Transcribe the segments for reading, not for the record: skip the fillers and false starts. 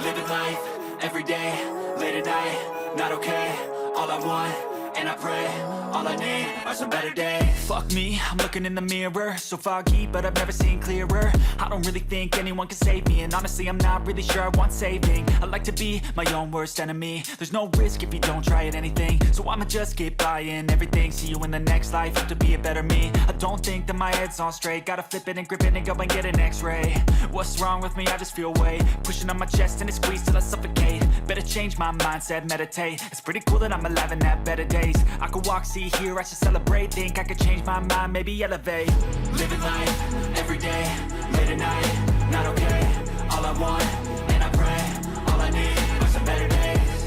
Living life, everyday, late at night, not okay. All I want, and I pray, all I need are some better days. Fuck me, I'm looking in the mirror, so foggy, but I've never seen clearer. I don't really think anyone can save me, and honestly I'm not really sure I want saving. I like to be my own worst enemy. There's no risk if you don't try at anything, so I'ma just keep buying everything. See you in the next life, have to be a better me. I don't think that my head's on straight, gotta flip it and grip it and go and get an x-ray. What's wrong with me? I just feel weight pushing on my chest and it squeezes till I suffocate. Better change my mindset, meditate. It's pretty cool that I'm alive and have better days. I could walk, see, hear, I should celebrate. Think I could change my mind, maybe elevate. Living life, everyday, late at night, not okay. All I want, and I pray, all I need are some better days.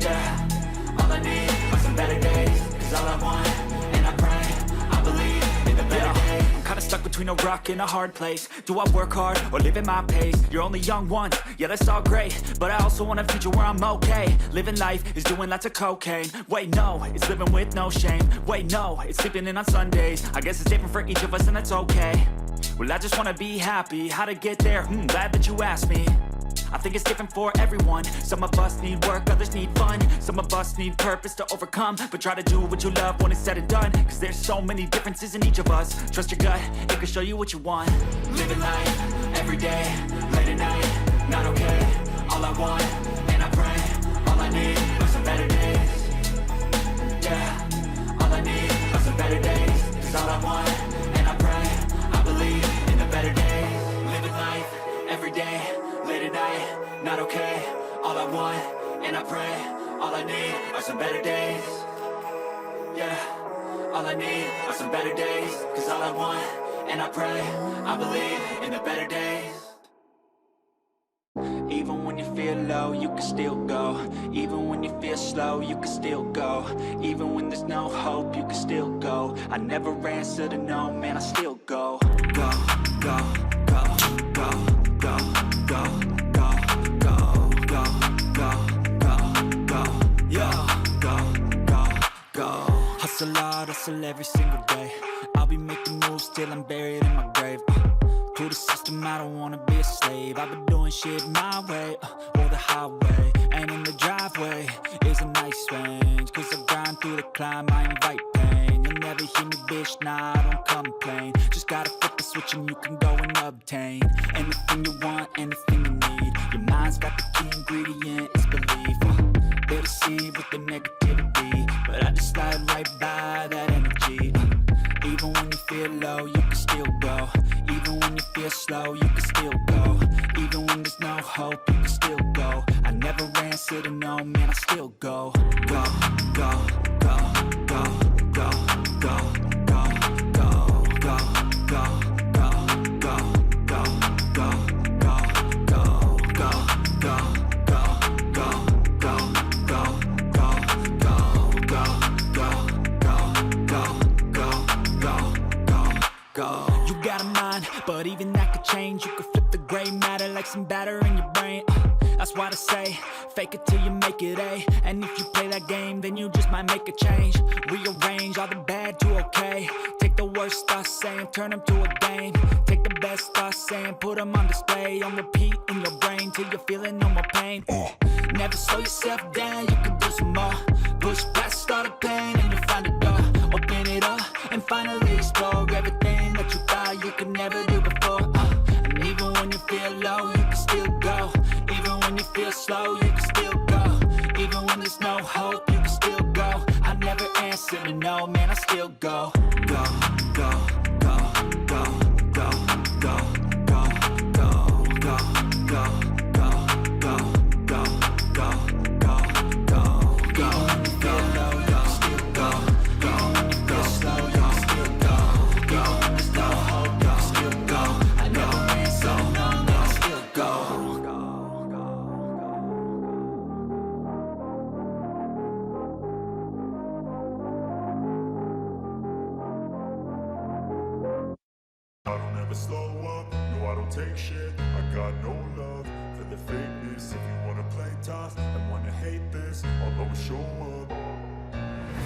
Yeah, all I need are some better days. Cause all I want, and I pray, I believe in the better days. I'm kinda stuck between a rock and a hard place. Do I work hard or live at my pace? You're only young once, yeah that's all great, but I also want a future where I'm okay. Living life is doing lots of cocaine. Wait no, it's living with no shame. Wait no, it's sleeping in on Sundays. I guess it's different for each of us and that's okay. Well I just wanna be happy, how to get there? Glad that you asked me. I think it's different for everyone. Some of us need work, others need fun. Some of us need purpose to overcome. But try to do what you love when it's said and done. Cause there's so many differences in each of us. Trust your gut, it can show you what you want. Living life, everyday, late at night, not okay. All I want, and I pray, all I need are some better days. Yeah, all I need are some better days. Cause all I want, and I pray, I believe in the better days. Living life, everyday, late at night, not okay. All I want, and I pray, all I need are some better days. Yeah, all I need are some better days. Cause all I want, and I pray, I believe in the better days. Even when you feel low, you can still go. Even when you feel slow, you can still go. Even when there's no hope, you can still go. I never answer to no, man, I still go. Go, go, go, go, go, go, go, go, go, go, go, go, yeah, go, go, go. Hustle hard, hustle every single day. I'll be making moves till I'm buried in my grave. To the system, I don't wanna be a slave. I've been doing shit my way, or the highway. And in the driveway is a nice range. Cause I grind through the climb, I invite pain. You'll never hear me, bitch, nah, I don't complain. Just gotta flip the switch and you can go and obtain anything you want, anything you need. Your mind's got the key ingredient, it's belief. They deceive with the negativity, but I just slide right by that energy. Even when you feel low, you can still go. Even when you feel slow, you can still go. Even when there's no hope, you can still go. I never answer to no, man, I still go. Go, go, go, go, go, go, go, go, go, go, go, go, go, go, go, go, go, go, go. You got a mind, but even that could change. You could flip the gray matter like some batter in your brain. That's why I say, fake it till you make it A. And if you play that game, then you just might make a change. Rearrange all the bad to okay. Take the worst thoughts saying, turn them to a game. Take the best thoughts saying, put them on display. On repeat in your brain till you're feeling no more pain. Never slow yourself down, you can do some more. Push past all the pain and you find a door. Open it up and finally explore everything that you thought you could never do before. And even when you feel low, you can still go. Even when you feel slow, you can still go. Even when there's no hope, you can still go. I never answer to no, man, I still go. Go, go, go, go, go, go, go, go, go, go, go, go, go, go, go, go, go. Even when you feel low, you can still go. Even when you feel slow, you can still go. Even when there's no hope, you can still go. I never answer to no, man, I still go. I don't ever slow up, no I don't take shit. I got no love for the fakeness. If you wanna play tough and wanna hate this, I'll always show up.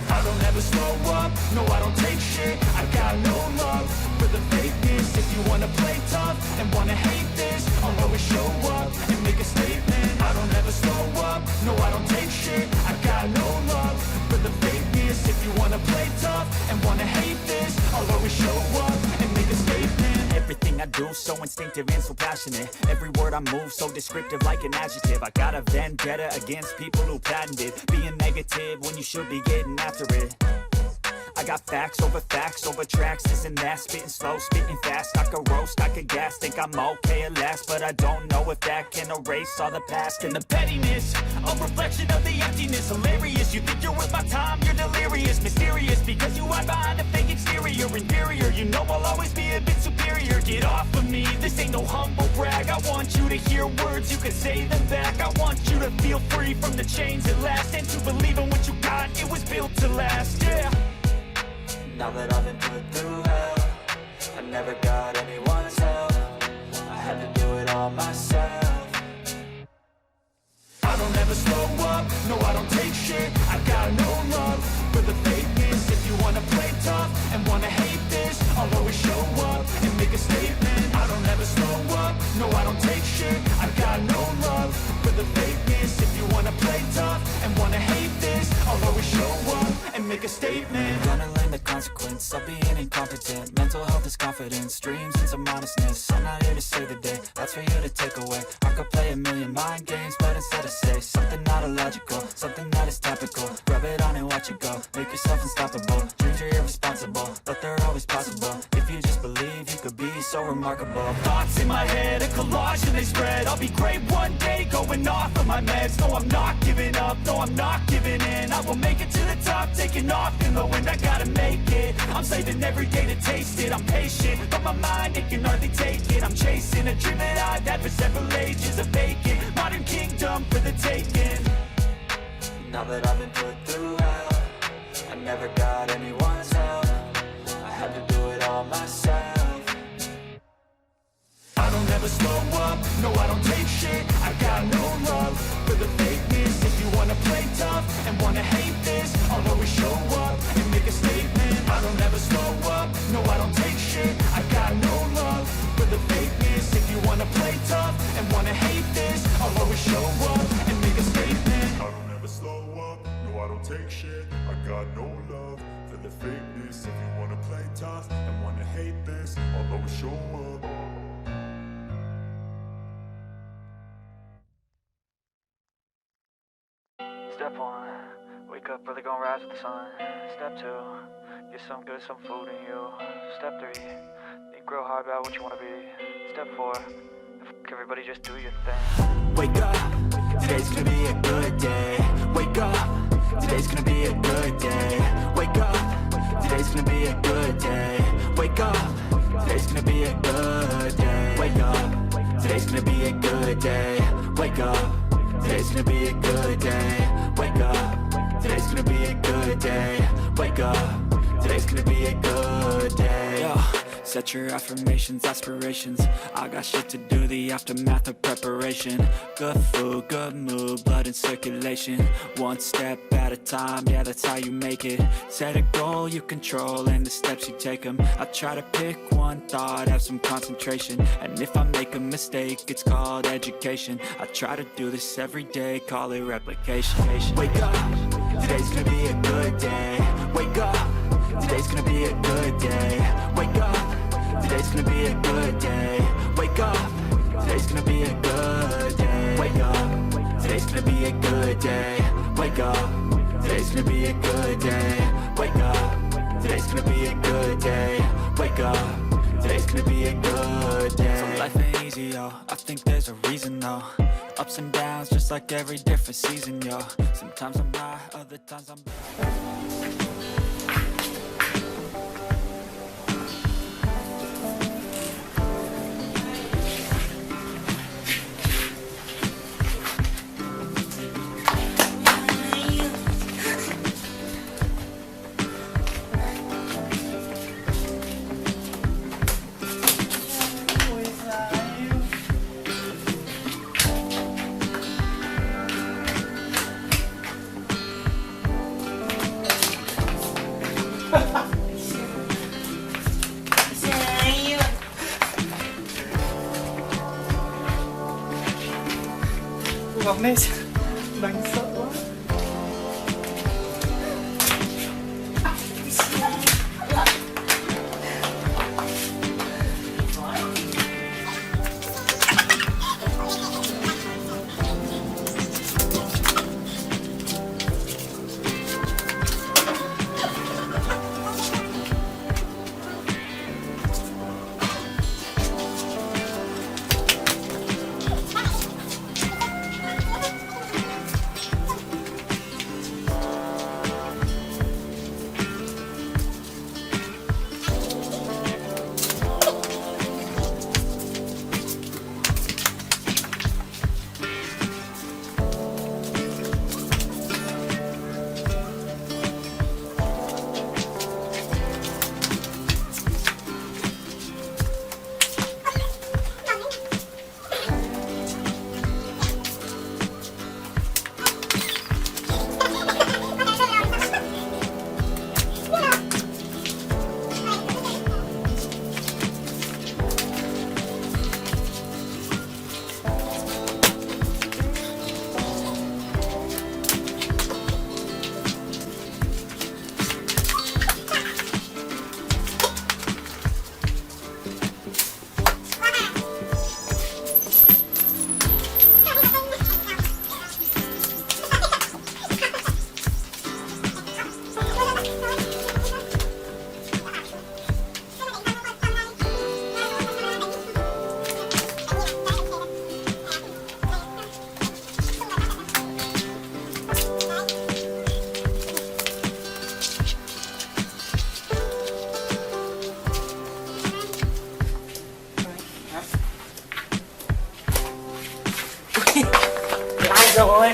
I don't ever slow up, no I don't take shit. I got no love for the fakeness. If you wanna play tough and wanna hate this, I'll always show up and make a statement. do, so instinctive and so passionate. Every word I move so descriptive like an adjective. I got a vendetta against people who patented being negative when you should be getting after it. I got facts over tracks, this and that. Spitting slow, spitting fast. I could roast, I could gas. Think I'm okay at last, but I don't know if that can erase all the past. And the pettiness, a reflection of the emptiness. Hilarious, you think you're worth my time, you're delirious. Mysterious, because you hide behind a fake exterior. Inferior, you know I'll always be a bit superior. Get off of me, this ain't no humble brag. I want you to hear words, you can say them back. I want you to feel free from the chains at last, and to believe in what you got, it was built to last, yeah. Now that I've been put through hell, I never got anyone's help. I had to do it all myself. I don't ever slow up, no I don't take shit. I got no love for the fakeness. If you wanna play tough and wanna hate this, I'll always show up and make a statement. I don't ever slow up, no I don't take shit. I got no love for the fakeness. If you wanna play tough and wanna hate this, I'll always show up and make a statement. Gonna learn the consequence of being incompetent. Mental health is confidence, dreams and some modestness. I'm not here to save the day, that's for you to take away. I could play a million mind games, but instead I say something not illogical, something that is topical. Rub it on and watch it go, make yourself unstoppable. Dreams are irresponsible, but they're always possible. If you just believe, you could be so remarkable. Thoughts in my head, a collage and they spread. I'll be great one day, going off of my meds. No, I'm not giving up, no, I'm not giving in. I will make it to the top, taking off in the wind. I gotta make it, I'm saving every day to taste it. I'm patient, but my mind, it can hardly take it. I'm chasing a dream that I've had for several ages. A vacant, modern kingdom for the taking. Now that I've been put through hell, I never got anyone's help. I had to do it all myself. I don't ever slow up, no I don't take shit. I got no love for the fakeness. If you wanna play tough and wanna hate this, I'll always show up and make a statement. I don't ever slow up, no I don't take shit. I got no love for the fakeness. If you wanna play tough and wanna hate this, I'll always show up and make a statement. I don't ever slow up, no I don't take shit. I got no love for the fakeness. If you wanna play tough and wanna hate this, I'll always show up. Step 1, wake up early, gonna rise with the sun. Step 2, get some good, some food in you. Step 3, think real hard about what you wanna be. Step 4, everybody just do your thing. Wake up, today's gonna be a good day. Wake up, today's gonna be a good day. Wake up, today's gonna be a good day. Wake up, today's gonna be a good day. Wake up, today's gonna be a good day. Wake up, today's gonna be a good day. Wake up, today's gonna be a good day. Wake up, today's gonna be a good day. Yo, set your affirmations, aspirations. I got shit to do, the aftermath of preparation. Good food, good mood, blood in circulation. One step at a time, yeah, that's how you make it. Set a goal you control and the steps you take them. I try to pick one thought, have some concentration. And if I make a mistake, it's called education. I try to do this every day, call it replication. Wake up, today's gonna be a good day. Wake up, today's gonna be a good day. Wake up, today's gonna be a good day. Wake up, today's gonna be a good day. Wake up, today's gonna be a good day. Wake up, today's gonna be a good day. Wake up, today's gonna be a good day. Wake up, today's gonna be a good day. So life ain't easy, yo, I think there's a reason though. Ups and downs, just like every different season, yo. Sometimes I'm high, other times I'm Ngọc này đánh sợ quá. Rồi